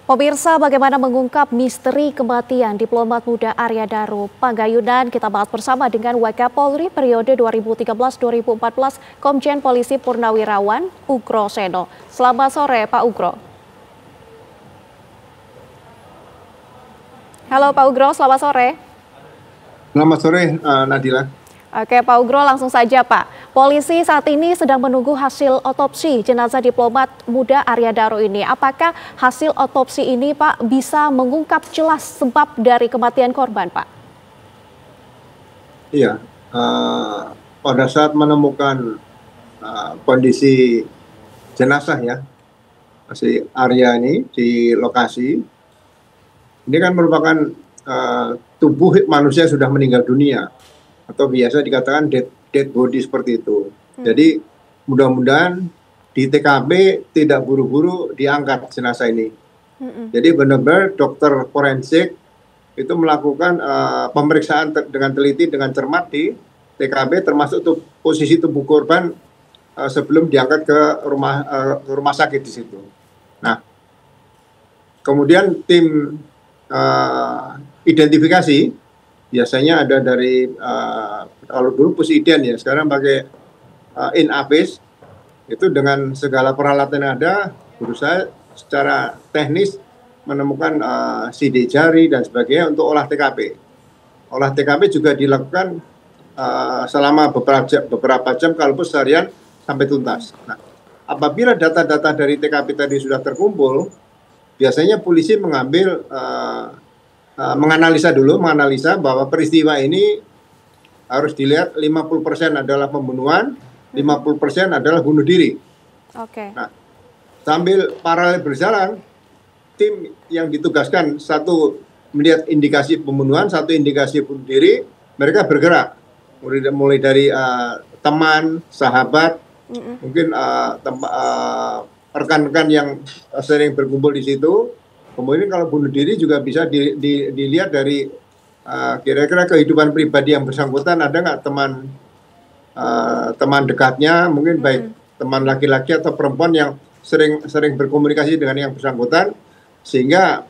Pemirsa, bagaimana mengungkap misteri kematian diplomat muda Arya Daru Panggayunan? Kita bahas bersama dengan Wakapolri periode 2013-2014, Komjen Polisi Purnawirawan Ugro Seno. Selamat sore, Pak Ugro. Halo Pak Ugro, selamat sore. Selamat sore, Nadila. Oke Pak Ugro, langsung saja Pak. Polisi saat ini sedang menunggu hasil otopsi jenazah diplomat muda Arya Daru ini. Apakah hasil otopsi ini Pak bisa mengungkap jelas sebab dari kematian korban Pak? Iya, pada saat menemukan kondisi jenazah ya, si Arya ini di lokasi, ini kan merupakan tubuh manusia yang sudah meninggal dunia, atau biasa dikatakan dead body seperti itu. Jadi mudah-mudahan di TKP tidak buru-buru diangkat jenazah ini. Jadi benar-benar dokter forensik itu melakukan pemeriksaan dengan teliti, dengan cermat di TKP, termasuk posisi tubuh korban sebelum diangkat ke rumah sakit di situ. Nah, kemudian tim identifikasi biasanya ada dari kalau dulu Pusiden ya, sekarang pakai In-Apis, itu dengan segala peralatan yang ada berusaha secara teknis menemukan sidik jari dan sebagainya untuk olah TKP. Olah TKP juga dilakukan selama beberapa jam kalaupun seharian sampai tuntas. Nah, apabila data-data dari TKP tadi sudah terkumpul, biasanya polisi mengambil menganalisa bahwa peristiwa ini harus dilihat 50% adalah pembunuhan, 50% adalah bunuh diri. Oke. Nah, sambil paralel berjalan, tim yang ditugaskan satu melihat indikasi pembunuhan, satu indikasi bunuh diri, mereka bergerak mulai dari teman, sahabat, mungkin rekan-rekan yang sering berkumpul di situ. Kemudian kalau bunuh diri juga bisa dilihat dari kira-kira kehidupan pribadi yang bersangkutan, ada nggak teman dekatnya, mungkin baik teman laki-laki atau perempuan yang sering berkomunikasi dengan yang bersangkutan, sehingga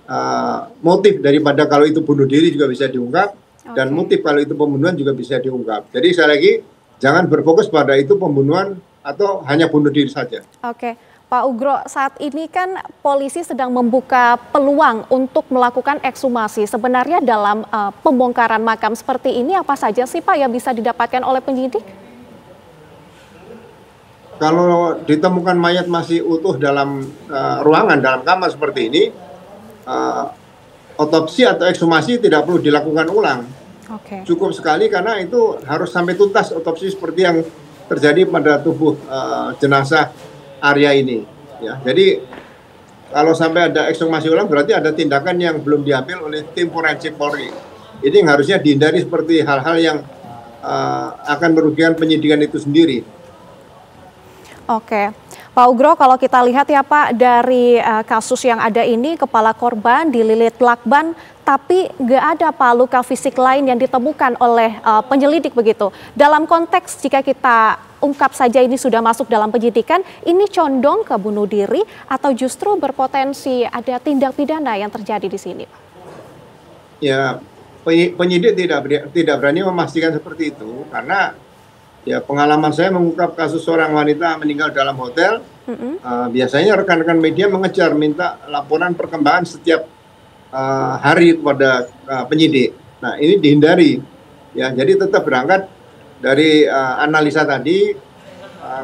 motif daripada kalau itu bunuh diri juga bisa diungkap, dan motif kalau itu pembunuhan juga bisa diungkap. Jadi sekali lagi, jangan berfokus pada itu pembunuhan atau hanya bunuh diri saja. Oke. Pak Ugro, saat ini kan polisi sedang membuka peluang untuk melakukan ekshumasi. Sebenarnya dalam pembongkaran makam seperti ini apa saja sih Pak yang bisa didapatkan oleh penyidik? Kalau ditemukan mayat masih utuh dalam ruangan, dalam kamar seperti ini, otopsi atau ekshumasi tidak perlu dilakukan ulang. Cukup sekali karena itu harus sampai tuntas otopsi seperti yang terjadi pada tubuh jenazah Arya ini, ya. Jadi kalau sampai ada ekshumasi ulang berarti ada tindakan yang belum diambil oleh tim forensik Polri. Ini yang harusnya dihindari seperti hal-hal yang akan merugikan penyidikan itu sendiri. Oke, Pak Ugro, kalau kita lihat ya Pak, dari kasus yang ada ini, kepala korban dililit lakban, tapi nggak ada Pak luka fisik lain yang ditemukan oleh penyelidik begitu. Dalam konteks jika kita ungkap saja ini sudah masuk dalam penyidikan, ini condong ke bunuh diri atau justru berpotensi ada tindak pidana yang terjadi di sini, Pak? Ya, penyidik tidak berani memastikan seperti itu karena ya pengalaman saya mengungkap kasus seorang wanita meninggal dalam hotel, biasanya rekan-rekan media mengejar minta laporan perkembangan setiap hari kepada penyidik. Nah, ini dihindari, ya. Jadi tetap berangkat dari analisa tadi,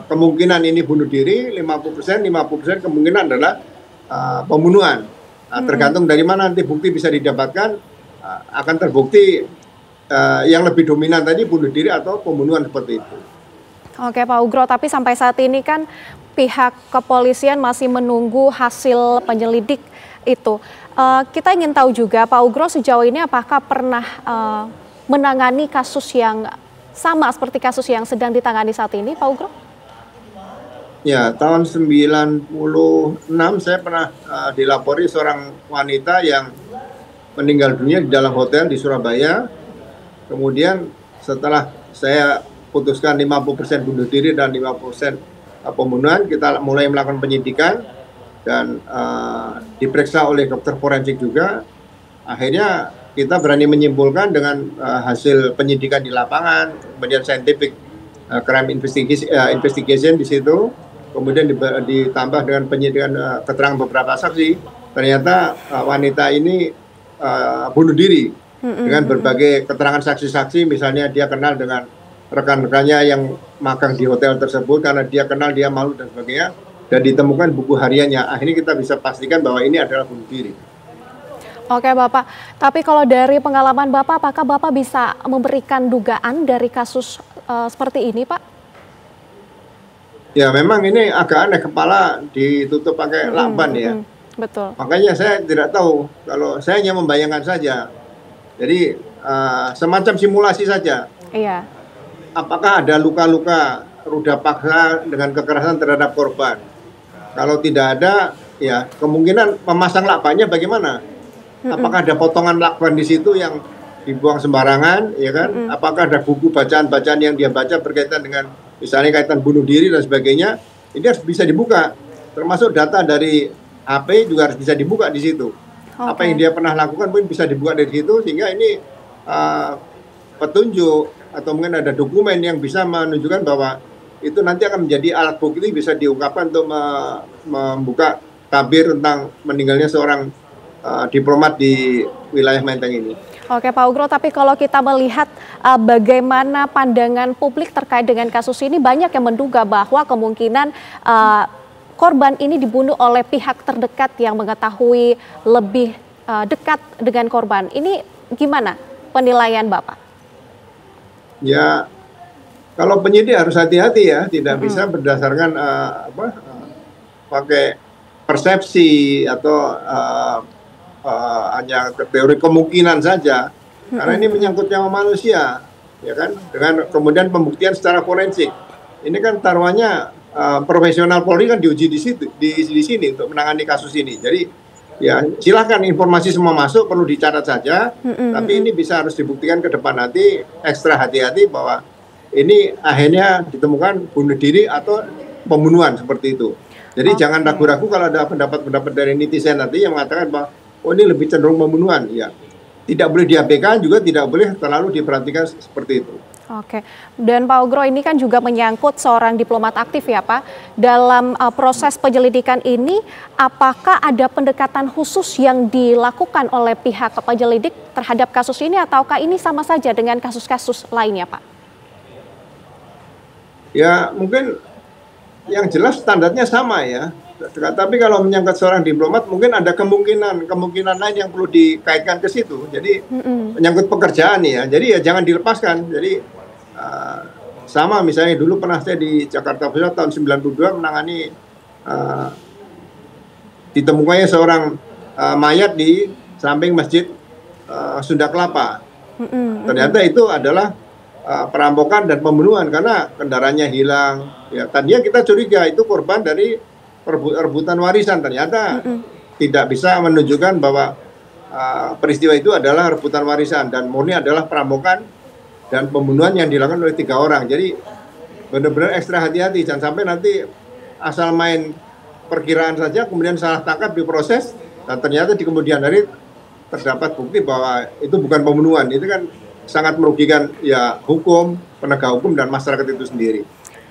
kemungkinan ini bunuh diri 50%, 50% kemungkinan adalah pembunuhan. Nah, tergantung dari mana nanti bukti bisa didapatkan, akan terbukti yang lebih dominan tadi bunuh diri atau pembunuhan seperti itu. Oke Pak Ugro, tapi sampai saat ini kan pihak kepolisian masih menunggu hasil penyelidik itu. Kita ingin tahu juga Pak Ugro, sejauh ini apakah pernah menangani kasus yang sama seperti kasus yang sedang ditangani saat ini, Pak Ugro? Ya, tahun 96 saya pernah dilapori seorang wanita yang meninggal dunia di dalam hotel di Surabaya. Kemudian setelah saya putuskan 50% bunuh diri dan 50% pembunuhan, kita mulai melakukan penyidikan. dan diperiksa oleh dokter forensik juga, akhirnya kita berani menyimpulkan dengan hasil penyidikan di lapangan, kemudian scientific crime investigation di situ, kemudian ditambah dengan penyidikan keterangan beberapa saksi, ternyata wanita ini bunuh diri dengan berbagai keterangan saksi-saksi, misalnya dia kenal dengan rekan-rekannya yang magang di hotel tersebut karena dia kenal, dia malu dan sebagainya, dan ditemukan buku hariannya. Akhirnya kita bisa pastikan bahwa ini adalah bunuh diri. Oke Bapak, tapi kalau dari pengalaman Bapak, apakah Bapak bisa memberikan dugaan dari kasus seperti ini Pak? Ya memang ini agak aneh, kepala ditutup pakai lakban ya. Betul. Makanya saya tidak tahu, kalau saya hanya membayangkan saja. Jadi semacam simulasi saja. Iya. Apakah ada luka-luka ruda paksa dengan kekerasan terhadap korban? Kalau tidak ada, ya kemungkinan memasang lakbannya bagaimana? Apakah ada potongan lakban di situ yang dibuang sembarangan, ya kan? Apakah ada buku bacaan-bacaan yang dia baca berkaitan dengan misalnya kaitan bunuh diri dan sebagainya? Ini harus bisa dibuka. Termasuk data dari HP juga harus bisa dibuka di situ. Apa yang dia pernah lakukan pun bisa dibuka dari situ, sehingga ini petunjuk atau mungkin ada dokumen yang bisa menunjukkan bahwa itu nanti akan menjadi alat bukti bisa diungkapkan untuk membuka tabir tentang meninggalnya seorang diplomat di wilayah Menteng ini. Oke Pak Ugro, tapi kalau kita melihat bagaimana pandangan publik terkait dengan kasus ini, banyak yang menduga bahwa kemungkinan korban ini dibunuh oleh pihak terdekat yang mengetahui lebih dekat dengan korban. Ini gimana penilaian Bapak? Ya, kalau penyidik harus hati-hati ya, tidak bisa berdasarkan pakai persepsi atau hanya teori kemungkinan saja, karena ini menyangkut nyawa manusia, ya kan? Dengan kemudian pembuktian secara forensik, ini kan taruhannya profesional Polri kan diuji di sini untuk menangani kasus ini. Jadi ya silahkan informasi semua masuk, perlu dicatat saja, tapi ini bisa harus dibuktikan ke depan nanti, ekstra hati-hati bahwa ini akhirnya ditemukan bunuh diri atau pembunuhan seperti itu. Jadi jangan ragu-ragu kalau ada pendapat-pendapat dari netizen nanti yang mengatakan bahwa oh ini lebih cenderung pembunuhan. Ya, tidak boleh diabaikan, juga tidak boleh terlalu diperhatikan seperti itu. Oke, dan Pak Ugro, ini kan juga menyangkut seorang diplomat aktif ya Pak. Dalam proses penyelidikan ini, apakah ada pendekatan khusus yang dilakukan oleh pihak penyelidik terhadap kasus ini, ataukah ini sama saja dengan kasus-kasus lainnya Pak? Ya mungkin yang jelas standarnya sama ya. Tapi kalau menyangkut seorang diplomat mungkin ada kemungkinan lain yang perlu dikaitkan ke situ. Jadi menyangkut pekerjaan ya. Jadi ya jangan dilepaskan. Jadi sama misalnya dulu pernah saya di Jakarta Pusat tahun 92 menangani ditemukannya seorang mayat di samping Masjid Sunda Kelapa. Ternyata itu adalah perampokan dan pembunuhan karena kendaraannya hilang. Ya, tadinya kita curiga itu korban dari rebutan warisan, ternyata tidak bisa menunjukkan bahwa peristiwa itu adalah rebutan warisan dan murni adalah perampokan dan pembunuhan yang dilakukan oleh 3 orang. Jadi benar-benar ekstra hati-hati, jangan sampai nanti asal main perkiraan saja kemudian salah tangkap diproses dan ternyata di kemudian hari terdapat bukti bahwa itu bukan pembunuhan. Itu kan sangat merugikan ya hukum, penegak hukum dan masyarakat itu sendiri.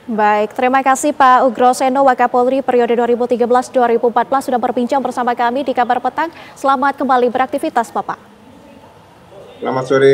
Baik, terima kasih Pak Ugro Seno, Wakapolri periode 2013-2014 sudah berbincang bersama kami di Kabar Petang. Selamat kembali beraktivitas Bapak. Selamat sore.